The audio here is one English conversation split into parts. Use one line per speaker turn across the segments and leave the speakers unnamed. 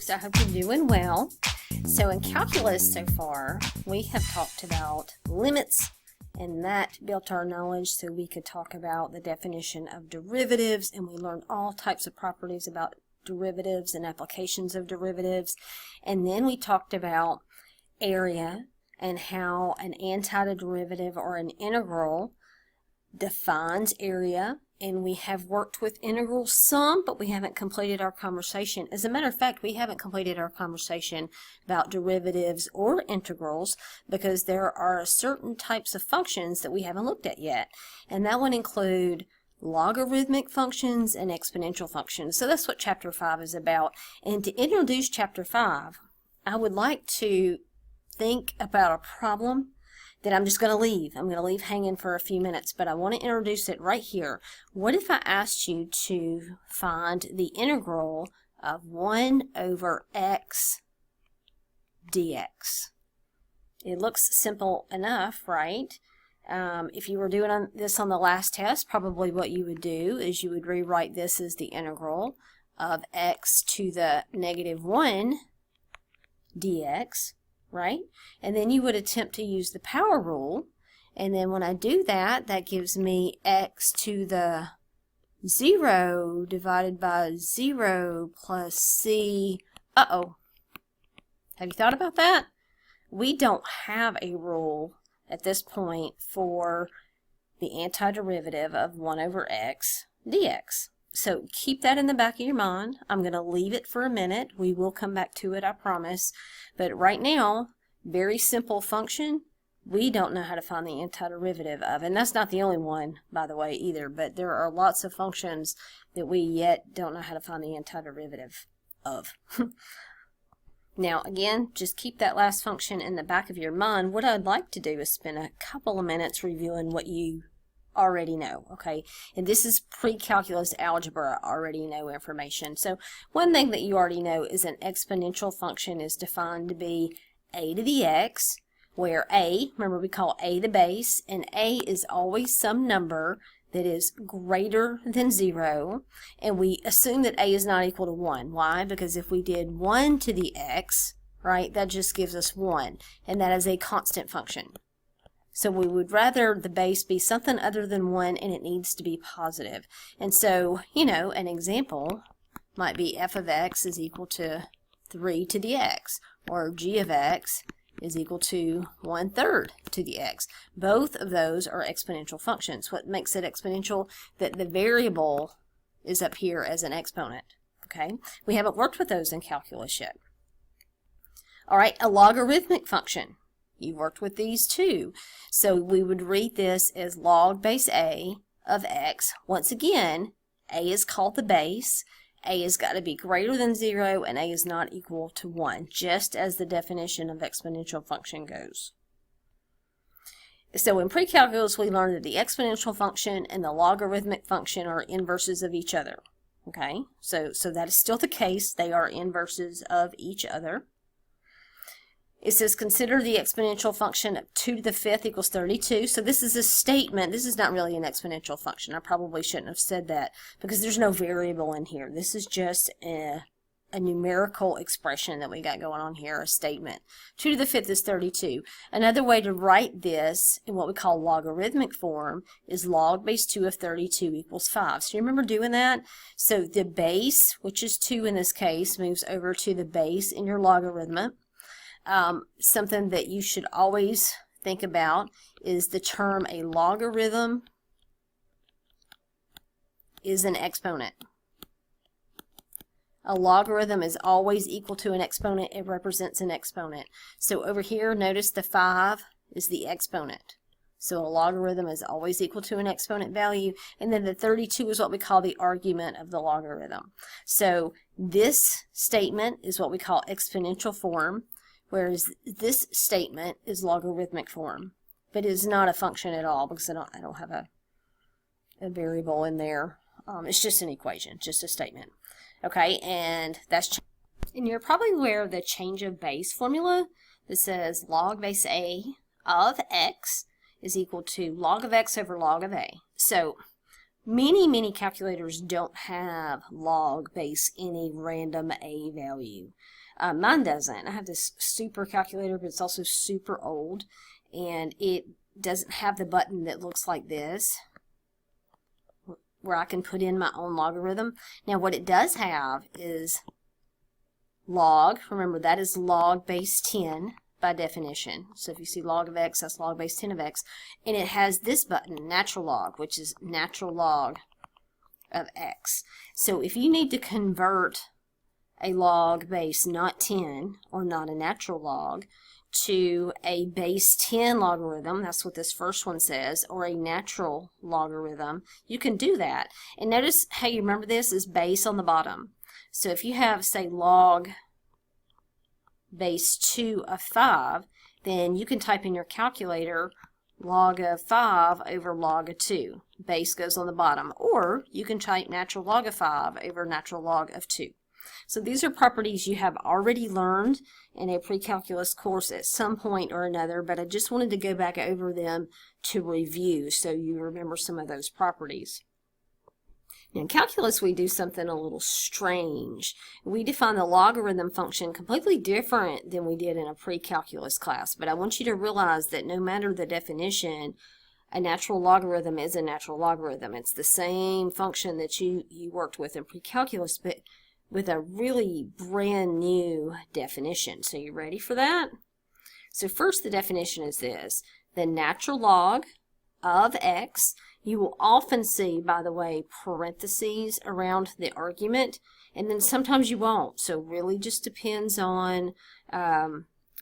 folks. I hope you're doing well. So in calculus so far, we have talked about limits, and that built our knowledge so we could talk about the definition of derivatives, and we learned all types of properties about derivatives and applications of derivatives. And then we talked about area and how an antiderivative or an integral defines area. And we have worked with integrals some, but we haven't completed our conversation. As a matter of fact, we haven't completed our conversation about derivatives or integrals because there are certain types of functions that we haven't looked at yet. And that would include logarithmic functions and exponential functions. So that's what Chapter 5 is about. And to introduce Chapter 5, I would like to think about a problem that I'm just going to leave. I'm going to leave hanging for a few minutes, but I want to introduce it right here. What if I asked you to find the integral of 1 over x dx? It looks simple enough, right? If you were doing this on the last test, probably what you would do is you would rewrite this as the integral of x to the negative 1 dx. Right? And then you would attempt to use the power rule, and then when I do that, that gives me x to the 0 divided by 0 plus c. Uh-oh. Have you thought about that? We don't have a rule at this point for the antiderivative of 1 over x dx. So keep that in the back of your mind. I'm going to leave it for a minute. We will come back to it, I promise. But right now, very simple function, we don't know how to find the antiderivative of. And that's not the only one, by the way, either. But there are lots of functions that we yet don't know how to find the antiderivative of. Now, again, just keep that last function in the back of your mind. What I'd like to do is spend a couple of minutes reviewing what you already know, okay? And this is Precalculus Algebra, already know information. So one thing that you already know is an exponential function is defined to be a to the x, where a, remember we call a the base, and a is always some number that is greater than 0, and we assume that a is not equal to 1. Why? Because if we did 1 to the x, right, that just gives us 1, and that is a constant function. So we would rather the base be something other than 1, and it needs to be positive. And so, you know, an example might be f of x is equal to 3 to the x, or g of x is equal to 1/3 to the x. Both of those are exponential functions. What makes it exponential? That the variable is up here as an exponent. Okay? We haven't worked with those in calculus yet. All right, a logarithmic function. You worked with these too. So we would read this as log base a of x. Once again, a is called the base. A has got to be greater than 0, and a is not equal to 1, just as the definition of exponential function goes. So in precalculus, we learned that the exponential function and the logarithmic function are inverses of each other. Okay, so that is still the case. They are inverses of each other. It says consider the exponential function of 2 to the 5th equals 32. So this is a statement. This is not really an exponential function. I probably shouldn't have said that because there's no variable in here. This is just a numerical expression that we got going on here, a statement. 2 to the 5th is 32. Another way to write this in what we call logarithmic form is log base 2 of 32 equals 5. So you remember doing that? So the base, which is 2 in this case, moves over to the base in your logarithm. Something that you should always think about is the term a logarithm is an exponent. A logarithm is always equal to an exponent. It represents an exponent. So over here, notice the 5 is the exponent. So a logarithm is always equal to an exponent value. And then the 32 is what we call the argument of the logarithm. So this statement is what we call exponential form, whereas this statement is logarithmic form, but it is not a function at all because I don't have a variable in there. It's just an equation, just a statement. Okay, and you're probably aware of the change of base formula that says log base a of x is equal to log of x over log of a. So many calculators don't have log base any random a value. Mine doesn't. I have this super calculator, but it's also super old, and it doesn't have the button that looks like this, where I can put in my own logarithm. Now what it does have is log. Remember, that is log base 10 by definition. So if you see log of x, that's log base 10 of x. And it has this button, natural log, which is natural log of x. So if you need to convert a log base not 10, or not a natural log, to a base 10 logarithm, that's what this first one says, or a natural logarithm, you can do that. And notice how you remember this is base on the bottom. So if you have, say, log base 2 of 5, then you can type in your calculator log of 5 over log of 2. Base goes on the bottom. Or you can type natural log of 5 over natural log of 2. So these are properties you have already learned in a pre-calculus course at some point or another, but I just wanted to go back over them to review so you remember some of those properties. Now in calculus we do something a little strange. We define the logarithm function completely different than we did in a pre-calculus class, but I want you to realize that no matter the definition, a natural logarithm is a natural logarithm. It's the same function that you worked with in pre-calculus, but with a really brand new definition. So you ready for that? So first the definition is this: the natural log of x. You will often see, by the way, parentheses around the argument, and then sometimes you won't. So really just depends on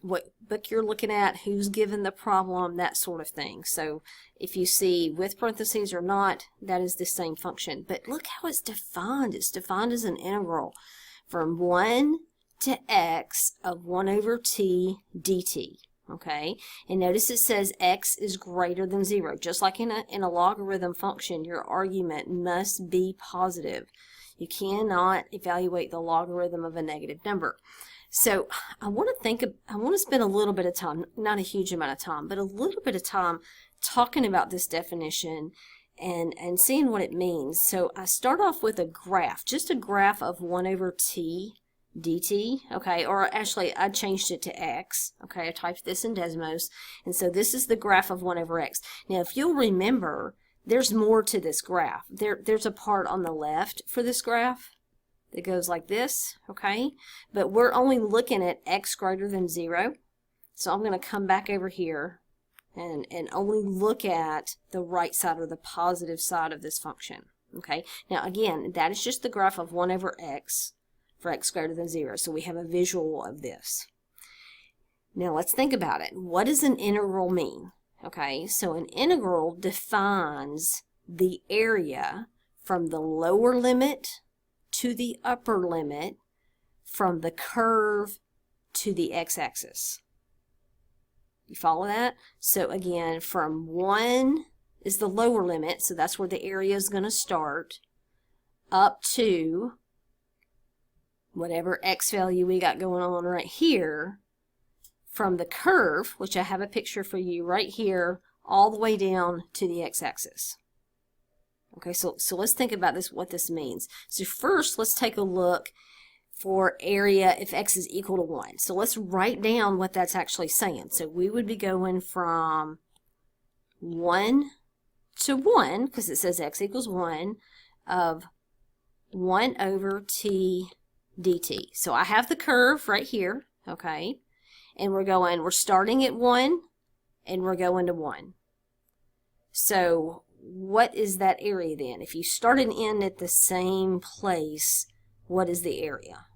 what book you're looking at, who's given the problem, that sort of thing. So if you see with parentheses or not, that is the same function. But look how it's defined. It's defined as an integral from 1 to x of 1 over t dt. Okay, and notice it says x is greater than 0. Just like in a logarithm function, your argument must be positive. You cannot evaluate the logarithm of a negative number. So I want to spend a little bit of time, not a huge amount of time, but a little bit of time talking about this definition and seeing what it means. So I start off with a graph, just a graph of 1 over t dt, okay, or actually I changed it to x, okay, I typed this in Desmos, and so this is the graph of 1 over x. Now if you'll remember, there's more to this graph. There's a part on the left for this graph that goes like this, okay, but we're only looking at x greater than 0, so I'm going to come back over here and only look at the right side or the positive side of this function, okay. Now again, that is just the graph of 1 over x for x greater than 0. So we have a visual of this. Now let's think about it. What does an integral mean? Okay, so an integral defines the area from the lower limit to the upper limit from the curve to the x-axis. You follow that? So again, from 1 is the lower limit, so that's where the area is going to start, up to whatever x value we got going on right here, from the curve, which I have a picture for you right here, all the way down to the x-axis. Okay, so let's think about this, what this means. So first, let's take a look for area if x is equal to 1. So let's write down what that's actually saying. So we would be going from 1 to 1, because it says x equals 1, of 1 over t dt. So I have the curve right here, okay, and we're starting at 1 and we're going to 1. So what is that area then? If you start and end at the same place, what is the area?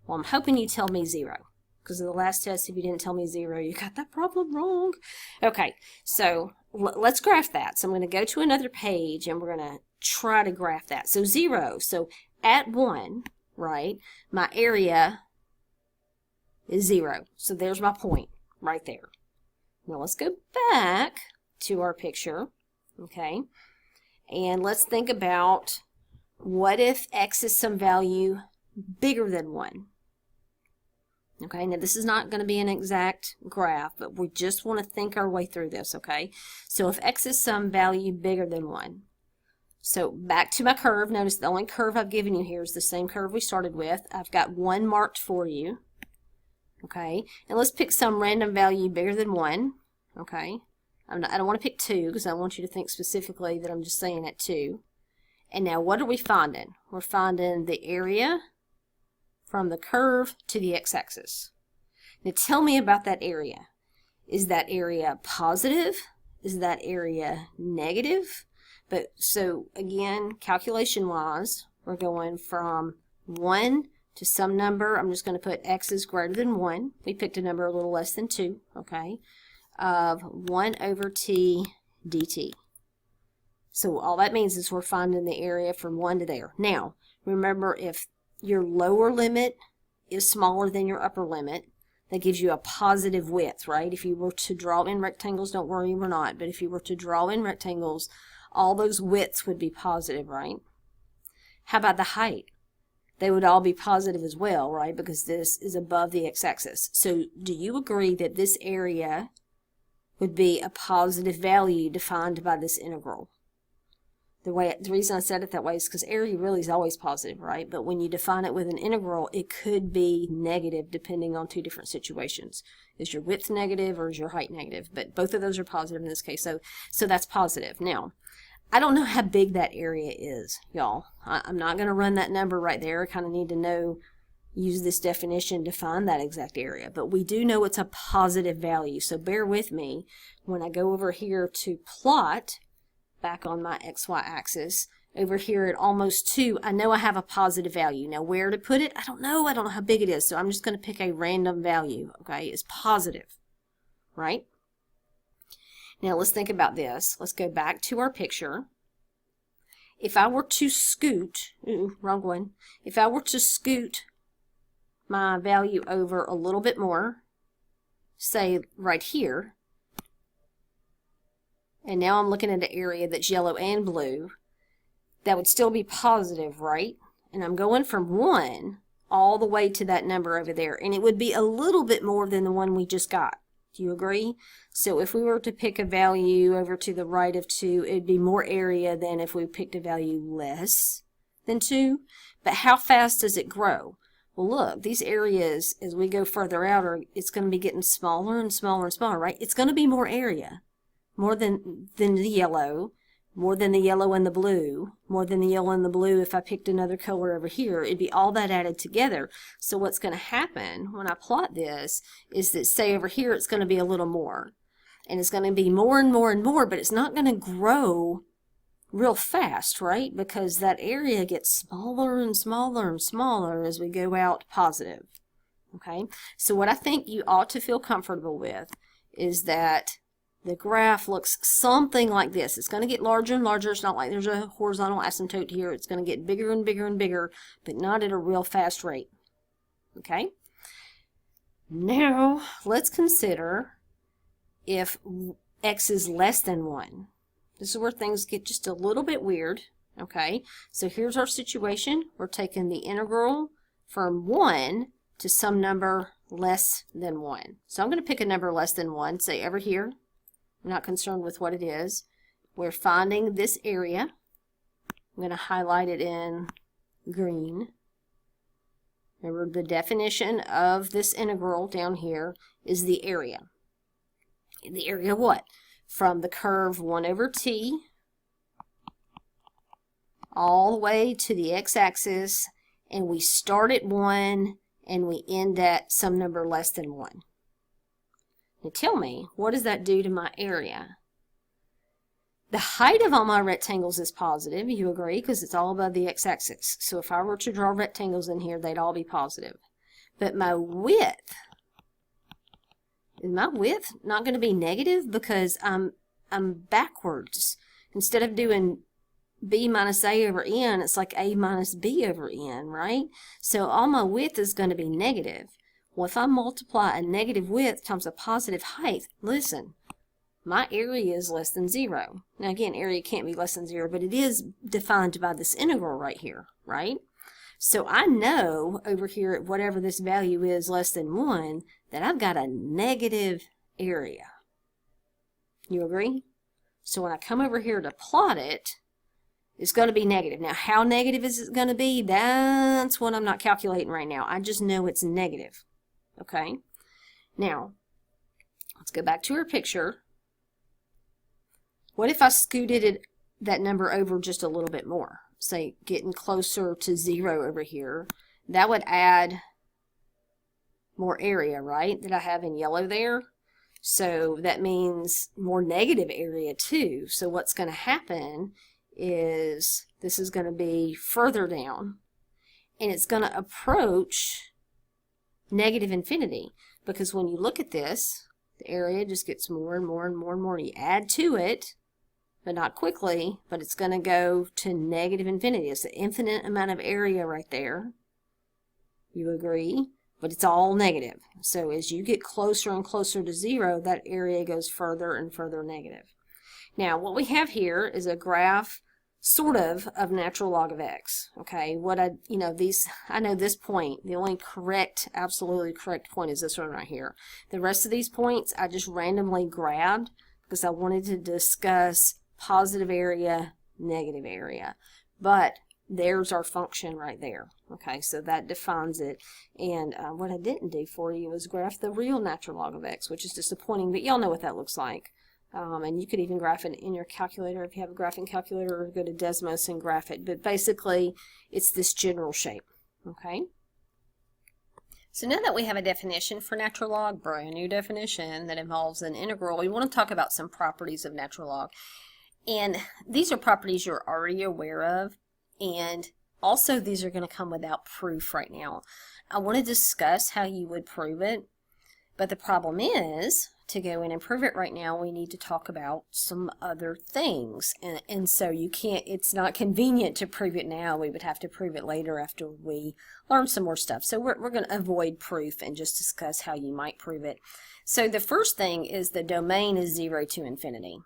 Well, I'm hoping you tell me 0, because in the last test, if you didn't tell me 0, you got that problem wrong. Okay, so let's graph that. So I'm going to go to another page and we're going to try to graph that. So 0, so at 1, right, my area is 0. So there's my point right there. Now let's go back to our picture, okay, and let's think about what if x is some value bigger than 1. Okay, now this is not going to be an exact graph, but we just want to think our way through this, okay? So if x is some value bigger than 1, so back to my curve. Notice the only curve I've given you here is the same curve we started with. I've got 1 marked for you. Okay, and let's pick some random value bigger than 1. Okay, I don't want to pick 2 because I want you to think specifically that I'm just saying at 2. And now what are we finding? We're finding the area from the curve to the x-axis. Now tell me about that area. Is that area positive? Is that area negative? But so again, calculation-wise, we're going from 1 to some number. I'm just going to put x is greater than 1. We picked a number a little less than 2, okay, of 1 over t dt. So all that means is we're finding the area from 1 to there. Now, remember, if your lower limit is smaller than your upper limit, that gives you a positive width, right? If you were to draw in rectangles, don't worry, we're not, but if you were to draw in rectangles, all those widths would be positive, right? How about the height? They would all be positive as well, right? Because this is above the x-axis. So do you agree that this area would be a positive value defined by this integral? The reason I said it that way is because area really is always positive, right? But when you define it with an integral, it could be negative depending on two different situations. Is your width negative or is your height negative? But both of those are positive in this case, so that's positive. Now, I don't know how big that area is, y'all. I'm not going to run that number right there. I kind of need to know, use this definition to find that exact area. But we do know it's a positive value, so bear with me when I go over here to plot back on my XY axis. Over here at almost 2, I know I have a positive value. Now where to put it, I don't know how big it is, so I'm just going to pick a random value, okay? It's positive, right? Now let's think about this. Let's go back to our picture. If I were to scoot, wrong one. If I were to scoot my value over a little bit more, say right here, and now I'm looking at an area that's yellow and blue, that would still be positive, right? And I'm going from 1 all the way to that number over there, and it would be a little bit more than the one we just got. Do you agree? So if we were to pick a value over to the right of 2, it'd be more area than if we picked a value less than 2. But how fast does it grow? Well, look, these areas, as we go further out, it's going to be getting smaller and smaller and smaller, right? It's going to be more area. More than the yellow, more than the yellow and the blue, more than the yellow and the blue. If I picked another color over here, it'd be all that added together. So what's going to happen when I plot this is that, say over here, it's going to be a little more. And it's going to be more and more and more, but it's not going to grow real fast, right? Because that area gets smaller and smaller and smaller as we go out positive. Okay? So what I think you ought to feel comfortable with is that the graph looks something like this. It's going to get larger and larger. It's not like there's a horizontal asymptote here. It's going to get bigger and bigger and bigger, but not at a real fast rate. Okay? Now, let's consider if x is less than 1. This is where things get just a little bit weird. Okay? So here's our situation. We're taking the integral from 1 to some number less than 1. So I'm going to pick a number less than 1, say over here. I'm not concerned with what it is. We're finding this area. I'm going to highlight it in green. Remember, the definition of this integral down here is the area. The area what? From the curve 1 over t all the way to the x-axis, and we start at 1 and we end at some number less than 1. Now tell me, what does that do to my area? The height of all my rectangles is positive, you agree, because it's all above the x-axis. So if I were to draw rectangles in here, they'd all be positive. But my width, is my width not going to be negative because I'm backwards? Instead of doing b minus a over n, it's like a minus b over n, right? So all my width is going to be negative. Well, if I multiply a negative width times a positive height, listen, my area is less than 0. Now again, area can't be less than 0, but it is defined by this integral right here, right? So I know over here at whatever this value is less than 1, that I've got a negative area. You agree? So when I come over here to plot it, it's going to be negative. Now, how negative is it going to be? That's what I'm not calculating right now. I just know it's negative. Okay? Now, let's go back to our picture. What if I scooted that number over just a little bit more? Say, getting closer to 0 over here. That would add more area, right, that I have in yellow there. So that means more negative area too. So what's going to happen is this is going to be further down, and it's going to approach negative infinity, because when you look at this, the area just gets more and more and more and more. You add to it, but not quickly, but it's going to go to negative infinity. It's an infinite amount of area right there. You agree? But it's all negative. So as you get closer and closer to 0, that area goes further and further negative. Now, what we have here is a graph, sort of natural log of x. Okay, I know this point, the only correct, absolutely correct point is this one right here. The rest of these points I just randomly grabbed because I wanted to discuss positive area, negative area. But there's our function right there. Okay, so that defines it. And what I didn't do for you was graph the real natural log of x, which is disappointing, but y'all know what that looks like. And you could even graph it in your calculator if you have a graphing calculator, or go to Desmos and graph it. But basically, it's this general shape. Okay. So now that we have a definition for natural log, brand new definition that involves an integral, we want to talk about some properties of natural log. And these are properties you're already aware of. And also, these are going to come without proof right now. I want to discuss how you would prove it, but the problem is, to go in and prove it right now, we need to talk about some other things. And so you can't, it's not convenient to prove it now. We would have to prove it later after we learn some more stuff. So we're going to avoid proof and just discuss how you might prove it. So the first thing is the domain is 0 to infinity.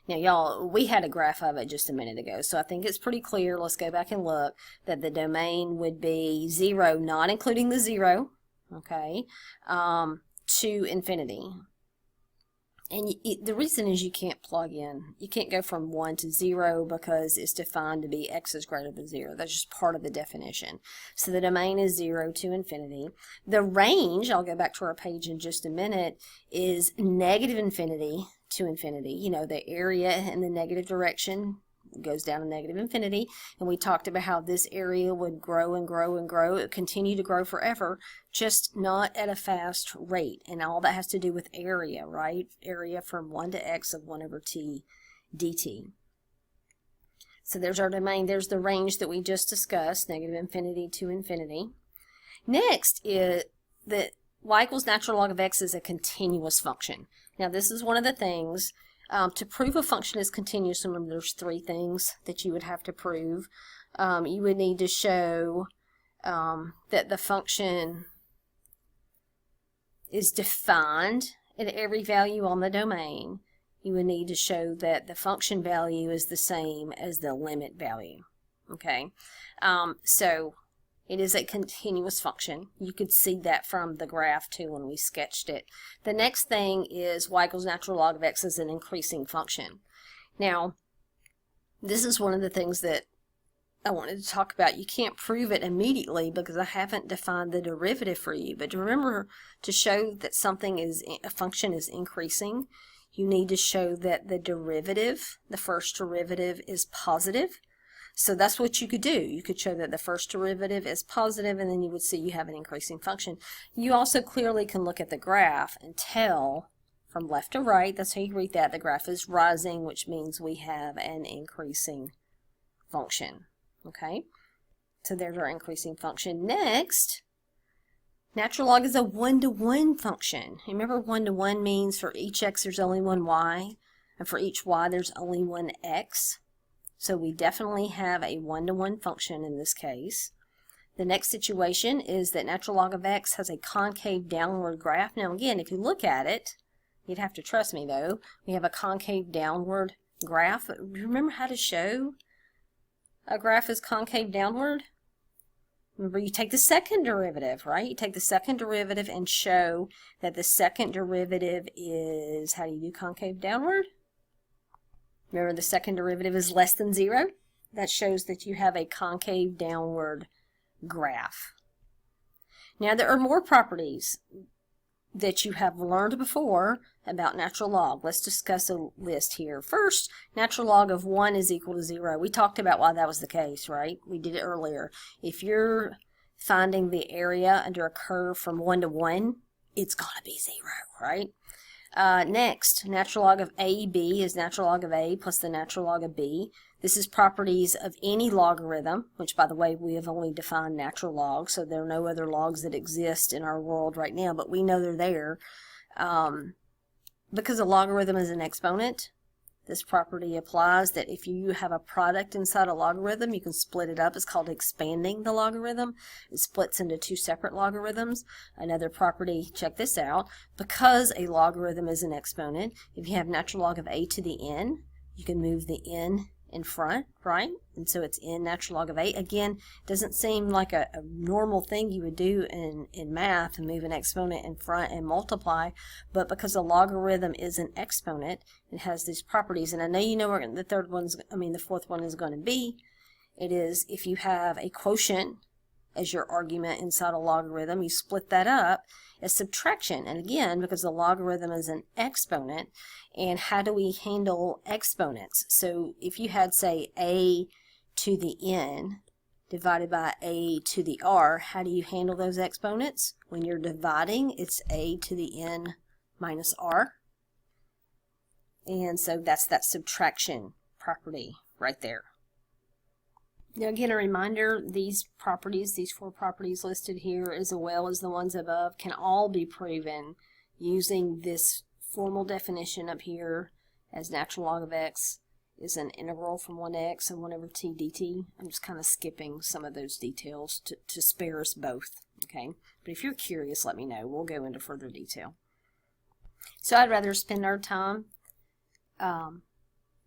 Now, y'all, we had a graph of it just a minute ago, so I think it's pretty clear. Let's go back and look that the domain would be 0, not including the 0, okay, to infinity. And the reason is you can't plug in. You can't go from 1 to 0 because it's defined to be x is greater than 0. That's just part of the definition. So the domain is 0 to infinity. The range, I'll go back to our page in just a minute, is negative infinity to infinity. You know, the area in the negative direction goes down to negative infinity, and we talked about how this area would grow and grow and grow. It would continue to grow forever, just not at a fast rate, and all that has to do with area, right? Area from 1 to x of 1 over t dt. So there's our domain. There's the range that we just discussed, negative infinity to infinity. Next is that y equals natural log of x is a continuous function. Now, this is one of the things. To prove a function is continuous, remember there's 3 things that you would have to prove. You would need to show that the function is defined at every value on the domain. You would need to show that the function value is the same as the limit value. Okay, so it is a continuous function. You could see that from the graph too when we sketched it. The next thing is y equals natural log of x is an increasing function. Now, this is one of the things that I wanted to talk about. You can't prove it immediately because I haven't defined the derivative for you. But remember, to show that a function is increasing, you need to show that the derivative, the first derivative, is positive. So that's what you could do. You could show that the first derivative is positive, and then you would see you have an increasing function. You also clearly can look at the graph and tell from left to right, that's how you read that, the graph is rising, which means we have an increasing function. Okay? So there's our increasing function. Next, natural log is a one-to-one function. Remember, one-to-one means for each x there's only one y, and for each y there's only one x. So we definitely have a one-to-one function in this case. The next situation is that natural log of x has a concave downward graph. Now again, if you look at it, you'd have to trust me though, we have a concave downward graph. But remember how to show a graph is concave downward? Remember, you take the second derivative, right? You take the second derivative and show that the second derivative is, how do you do concave downward? Remember, the second derivative is less than 0. That shows that you have a concave downward graph. Now, there are more properties that you have learned before about natural log. Let's discuss a list here. First, natural log of 1 is equal to 0. We talked about why that was the case, right? We did it earlier. If you're finding the area under a curve from 1 to 1, it's going to be 0, right? Next, natural log of AB is natural log of A plus the natural log of B. This is properties of any logarithm, which, by the way, we have only defined natural logs, so there are no other logs that exist in our world right now, but we know they're there. Because a logarithm is an exponent, this property applies that if you have a product inside a logarithm, you can split it up. It's called expanding the logarithm. It splits into two separate logarithms. Another property, check this out, because a logarithm is an exponent, if you have natural log of a to the n, you can move the n in front, right? And so it's n natural log of a. Again, doesn't seem like a normal thing you would do in math and move an exponent in front and multiply, but because a logarithm is an exponent, it has these properties. And I know you know where the fourth one is going to be. It is if you have a quotient as your argument inside a logarithm, you split that up as subtraction. And again, because the logarithm is an exponent, and how do we handle exponents? So if you had, say, a to the n divided by a to the r, how do you handle those exponents? When you're dividing, it's a to the n minus r. And so that's that subtraction property right there. Now again, a reminder, these properties, these 4 properties listed here, as well as the ones above, can all be proven using this formal definition up here as natural log of x is an integral from 1 to x and 1 over t dt. I'm just kind of skipping some of those details to spare us both, okay? But if you're curious, let me know. We'll go into further detail. So I'd rather spend our time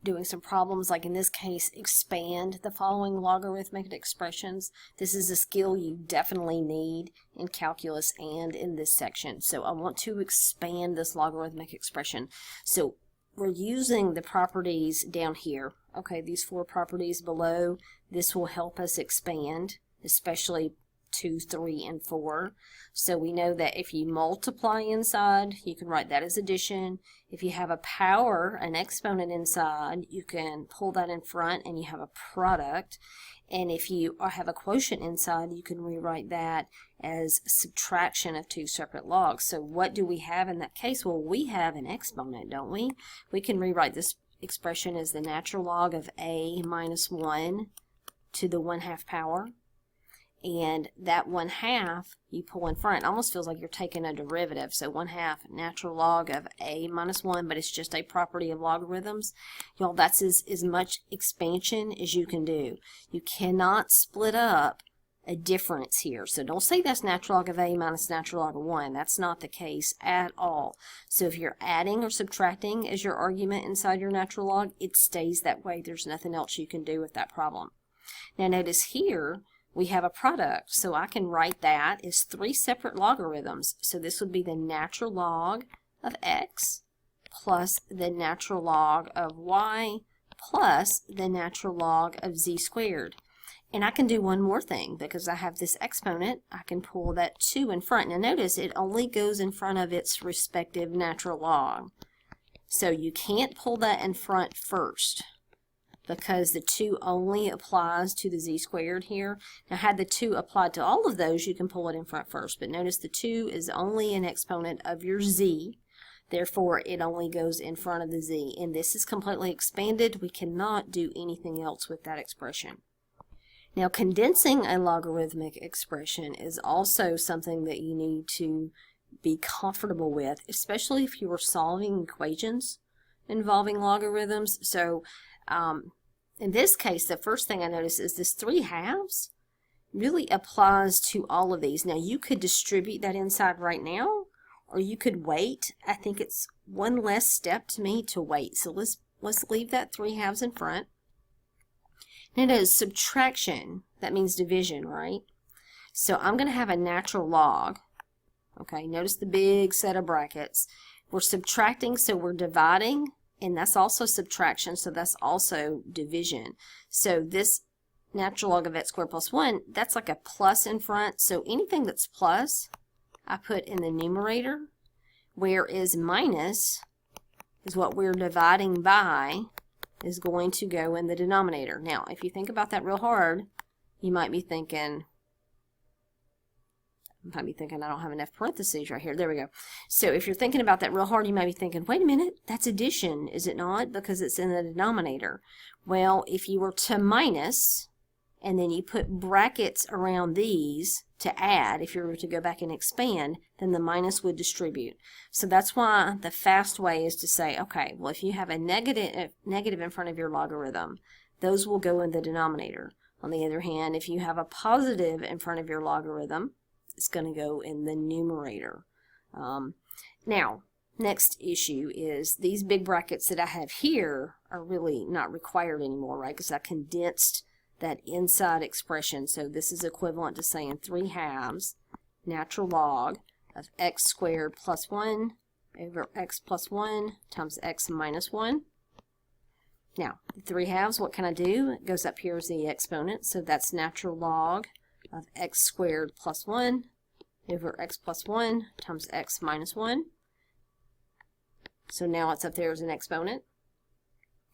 doing some problems, like in this case, expand the following logarithmic expressions. This is a skill you definitely need in calculus and in this section. So I want to expand this logarithmic expression. So we're using the properties down here. Okay, these 4 properties below, this will help us expand, especially 2, 3, and 4. So we know that if you multiply inside, you can write that as addition. If you have a power, an exponent inside, you can pull that in front and you have a product. And if you have a quotient inside, you can rewrite that as subtraction of 2 separate logs. So what do we have in that case? Well, we have an exponent, don't we? We can rewrite this expression as the natural log of a minus 1 to the 1/2 power. And that 1/2 you pull in front. It almost feels like you're taking a derivative. So 1/2 natural log of a minus 1, but it's just a property of logarithms. Y'all, that's as much expansion as you can do. You cannot split up a difference here. So don't say that's natural log of a minus natural log of 1. That's not the case at all. So if you're adding or subtracting as your argument inside your natural log, it stays that way. There's nothing else you can do with that problem. Now notice here, we have a product, so I can write that as 3 separate logarithms. So this would be the natural log of x plus the natural log of y plus the natural log of z squared. And I can do one more thing, because I have this exponent, I can pull that 2 in front. Now notice it only goes in front of its respective natural log. So you can't pull that in front first, because the 2 only applies to the z squared here. Now had the 2 applied to all of those, you can pull it in front first, but notice the 2 is only an exponent of your z, therefore it only goes in front of the z, and this is completely expanded. We cannot do anything else with that expression. Now condensing a logarithmic expression is also something that you need to be comfortable with, especially if you are solving equations involving logarithms. So in this case, the first thing I notice is this 3/2 really applies to all of these. Now you could distribute that inside right now, or you could wait. I think it's one less step to me to wait. So let's leave that 3/2 in front. Now it is subtraction. That means division, right? So I'm going to have a natural log. Okay, notice the big set of brackets. We're subtracting, so we're dividing. And that's also subtraction, so that's also division. So this natural log of x squared plus 1, that's like a plus in front. So anything that's plus, I put in the numerator. whereas minus is what we're dividing by is going to go in the denominator. Now, if you think about that real hard, you might be thinking, I don't have enough parentheses right here. There we go. So if you're thinking about that real hard, you might be thinking, wait a minute, that's addition, is it not? Because it's in the denominator. Well, if you were to minus, and then you put brackets around these to add, if you were to go back and expand, then the minus would distribute. So that's why the fast way is to say, okay, well, if you have a negative in front of your logarithm, those will go in the denominator. On the other hand, if you have a positive in front of your logarithm, it's going to go in the numerator. Now, next issue is these big brackets that I have here are really not required anymore, right? Because I condensed that inside expression. So this is equivalent to saying 3/2 natural log of x squared plus 1 over x plus 1 times x minus 1. Now, the 3/2, what can I do? It goes up here as the exponent, so that's natural log of x squared plus 1 over x plus 1 times x minus 1. So now it's up there as an exponent.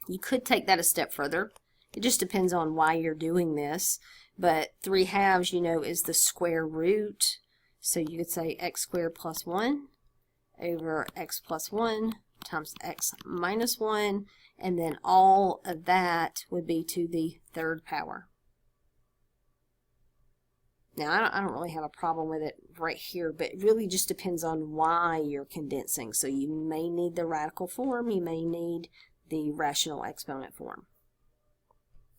You could take that a step further. It just depends on why you're doing this, but 3/2, you know, is the square root. So you could say x squared plus 1 over x plus 1 times x minus 1, and then all of that would be to the third power. Now, I don't really have a problem with it right here, but it really just depends on why you're condensing. So you may need the radical form, you may need the rational exponent form.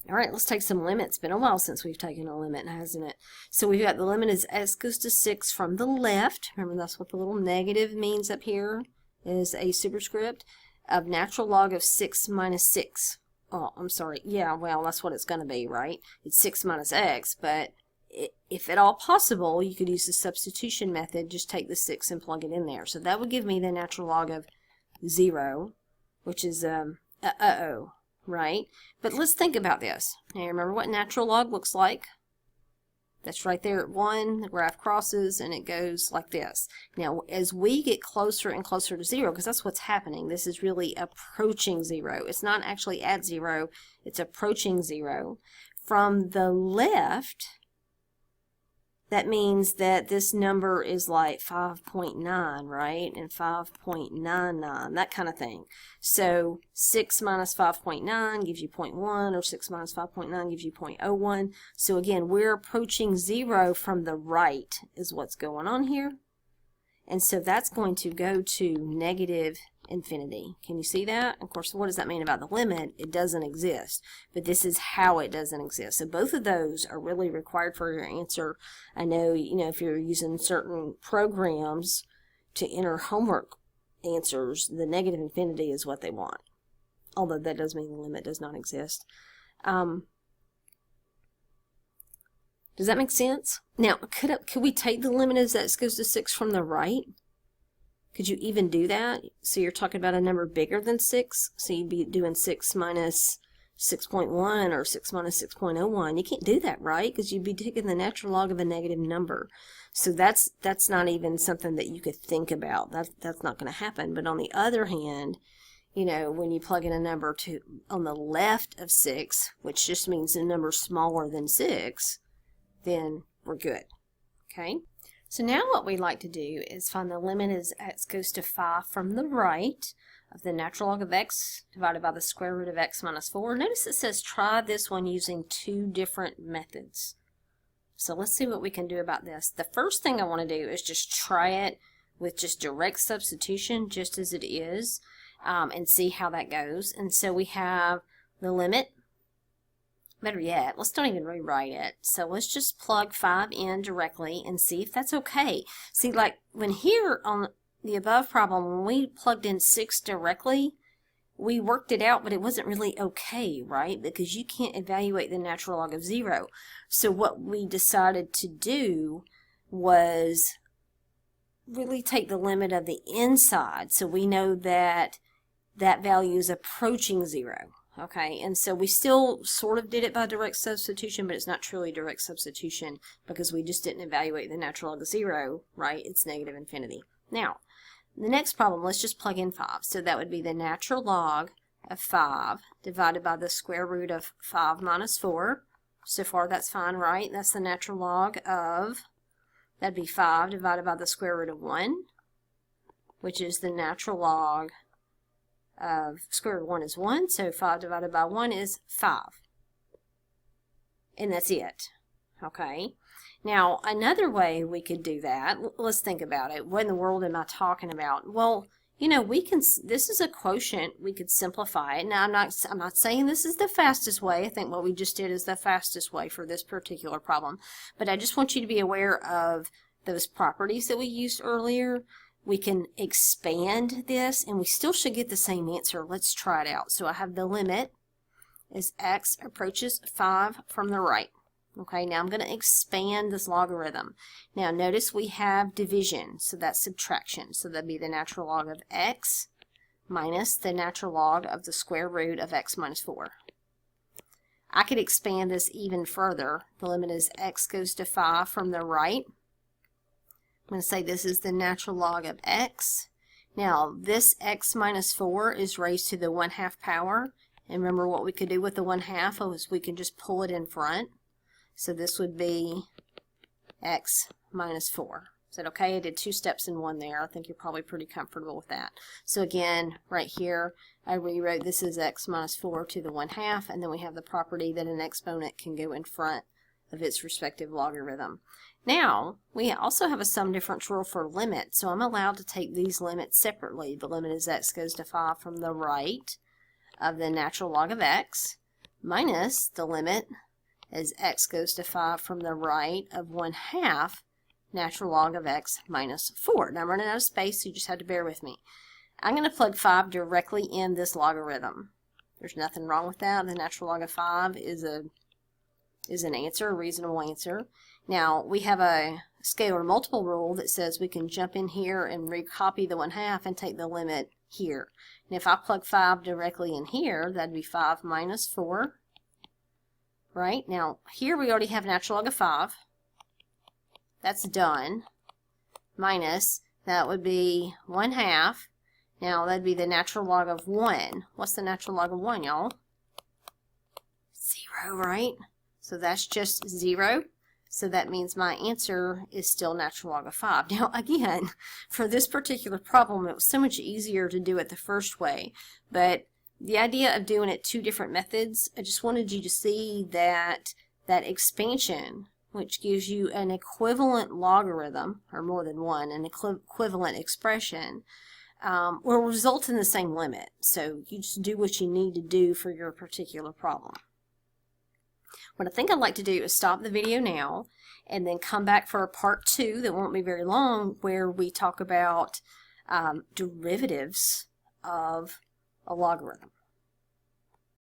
All right, let's take some limits. It's been a while since we've taken a limit, hasn't it? So we've got the limit is x goes to 6 from the left. Remember, that's what the little negative means up here, is a superscript of natural log of 6 minus 6. Oh, I'm sorry. Yeah, well, that's what it's going to be, right? It's 6 minus x, but if at all possible, you could use the substitution method. Just take the 6 and plug it in there. So that would give me the natural log of 0, which is right? But let's think about this. Now, remember what natural log looks like? That's right there at 1. The graph crosses, and it goes like this. Now, as we get closer and closer to 0, because that's what's happening, this is really approaching 0. It's not actually at 0. It's approaching 0. From the left, that means that this number is like 5.9, right? And 5.99, that kind of thing. So 6 minus 5.9 gives you 0.1, or 6 minus 5.9 gives you 0.01. So again, we're approaching 0 from the right is what's going on here. And so that's going to go to negative infinity. Can you see that? Of course, what does that mean about the limit? It doesn't exist. But this is how it doesn't exist. So both of those are really required for your answer. I know, if you're using certain programs to enter homework answers, the negative infinity is what they want. Although that does mean the limit does not exist. Does that make sense? Now, could we take the limit as x goes to 6 from the right? Could you even do that? So you're talking about a number bigger than 6. So you'd be doing 6 minus 6.1 or 6 minus 6.01. You can't do that, right? Because you'd be taking the natural log of a negative number. So that's not even something that you could think about. That's not going to happen. But on the other hand, when you plug in a number on the left of 6, which just means a number smaller than 6, then we're good. Okay? So now what we'd like to do is find the limit as x goes to 5 from the right of the natural log of x divided by the square root of x minus 4. Notice it says try this one using 2 different methods. So let's see what we can do about this. The first thing I want to do is just try it with just direct substitution, just as it is, and see how that goes. And so we have the limit. Better yet, let's don't even rewrite it. So let's just plug 5 in directly and see if that's okay. See, like when here on the above problem, when we plugged in 6 directly, we worked it out, but it wasn't really okay, right? Because you can't evaluate the natural log of 0. So what we decided to do was really take the limit of the inside. So we know that that value is approaching 0. Okay, and so we still sort of did it by direct substitution, but it's not truly direct substitution because we just didn't evaluate the natural log of 0, right? It's negative infinity. Now, The next problem, let's just plug in 5. So that would be the natural log of 5 divided by the square root of 5 minus 4. So far that's fine, right? That's the natural log of, that'd be 5 divided by the square root of 1, which is the natural log of square root of 1 is 1, so 5 divided by 1 is 5. And that's it. Okay? Now, another way we could do that, let's think about it. What in the world am I talking about? Well, you know, this is a quotient. We could simplify it. Now, I'm not saying this is the fastest way. I think what we just did is the fastest way for this particular problem. But I just want you to be aware of those properties that we used earlier. We can expand this, and we still should get the same answer. Let's try it out. So I have the limit as x approaches 5 from the right. Okay, now I'm going to expand this logarithm. Now notice we have division, so that's subtraction. So that'd be the natural log of x minus the natural log of the square root of x minus 4. I could expand this even further. The limit is x goes to 5 from the right. I'm going to say this is the natural log of x. Now this x minus 4 is raised to the 1/2 power. And remember what we could do with the 1/2 is we can just pull it in front. So this would be x minus 4. Is that okay? I did 2 steps in one there. I think you're probably pretty comfortable with that. So again, right here, I rewrote this as x minus 4 to the 1/2, and then we have the property that an exponent can go in front of its respective logarithm. Now, we also have a sum difference rule for limits, so I'm allowed to take these limits separately. The limit is x goes to 5 from the right of the natural log of x minus the limit as x goes to 5 from the right of 1/2 natural log of x minus 4. Now I'm running out of space, so you just have to bear with me. I'm going to plug 5 directly in this logarithm. There's nothing wrong with that. The natural log of 5 is an answer, a reasonable answer. Now we have a scalar multiple rule that says we can jump in here and recopy the 1/2 and take the limit here. And if I plug 5 directly in here, that'd be 5 minus 4. Right? Now, here we already have natural log of 5. That's done. Minus, that would be 1/2. Now, that'd be the natural log of 1. What's the natural log of 1, y'all? 0, right? So that's just 0. So that means my answer is still natural log of 5. Now, again, for this particular problem, it was so much easier to do it the first way. But the idea of doing it 2 different methods, I just wanted you to see that that expansion, which gives you an equivalent logarithm, or more than one, an equivalent expression, will result in the same limit. So you just do what you need to do for your particular problem. What I think I'd like to do is stop the video now and then come back for a part 2 that won't be very long, where we talk about derivatives of a logarithm.